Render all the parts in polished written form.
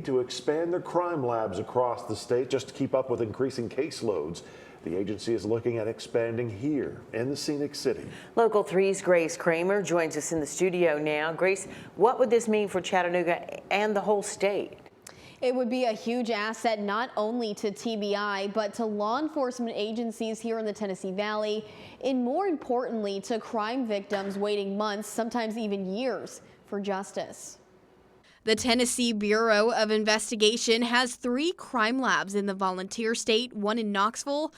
to expand their crime labs across the state just to keep up with increasing caseloads. The agency is looking at expanding here in the Scenic City. Local 3's Grace Kramer joins us in the studio now. Grace, what would this mean for Chattanooga and the whole state? It would be a huge asset not only to TBI, but to law enforcement agencies here in the Tennessee Valley, and more importantly, to crime victims waiting months, sometimes even years, for justice. The Tennessee Bureau of Investigation has 3 crime labs in the volunteer state, one in Knoxville,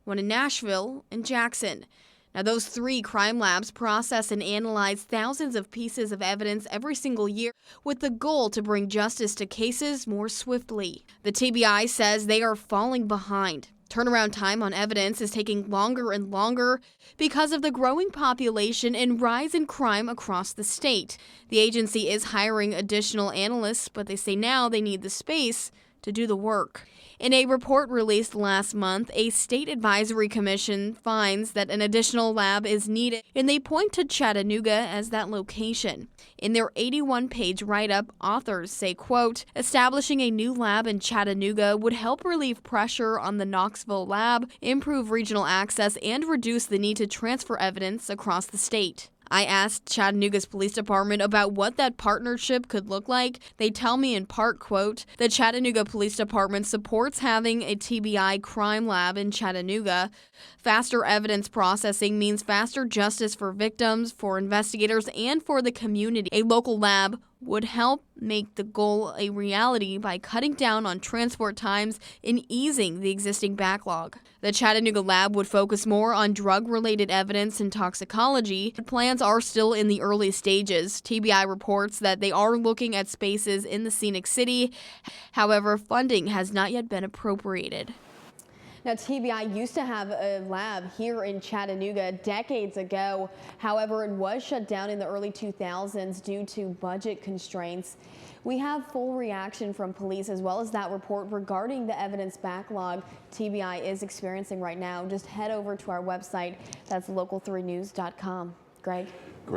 one in Nashville, and Jackson. Now, those 3 crime labs process and analyze thousands of pieces of evidence every single year with the goal to bring justice to cases more swiftly. The TBI says they are falling behind. Turnaround time on evidence is taking longer and longer because of the growing population and rise in crime across the state. The agency is hiring additional analysts, but they say now they need the space to do the work. In a report released last month, a state advisory commission finds that an additional lab is needed, and they point to Chattanooga as that location. In their 81-page write-up, authors say, quote, establishing a new lab in Chattanooga would help relieve pressure on the Knoxville lab, improve regional access, and reduce the need to transfer evidence across the state. I asked Chattanooga's police department about what that partnership could look like. They tell me in part, quote, the Chattanooga Police Department supports having a TBI crime lab in Chattanooga. Faster evidence processing means faster justice for victims, for investigators, and for the community. A local lab would help make the goal a reality by cutting down on transport times and easing the existing backlog. The Chattanooga lab would focus more on drug-related evidence and toxicology. Plans are still in the early stages. TBI reports that they are looking at spaces in the Scenic City. However, funding has not yet been appropriated. Now, TBI used to have a lab here in Chattanooga decades ago. However, it was shut down in the early 2000s due to budget constraints. We have full reaction from police as well as that report regarding the evidence backlog TBI is experiencing right now. Just head over to our website. That's local3news.com. Greg.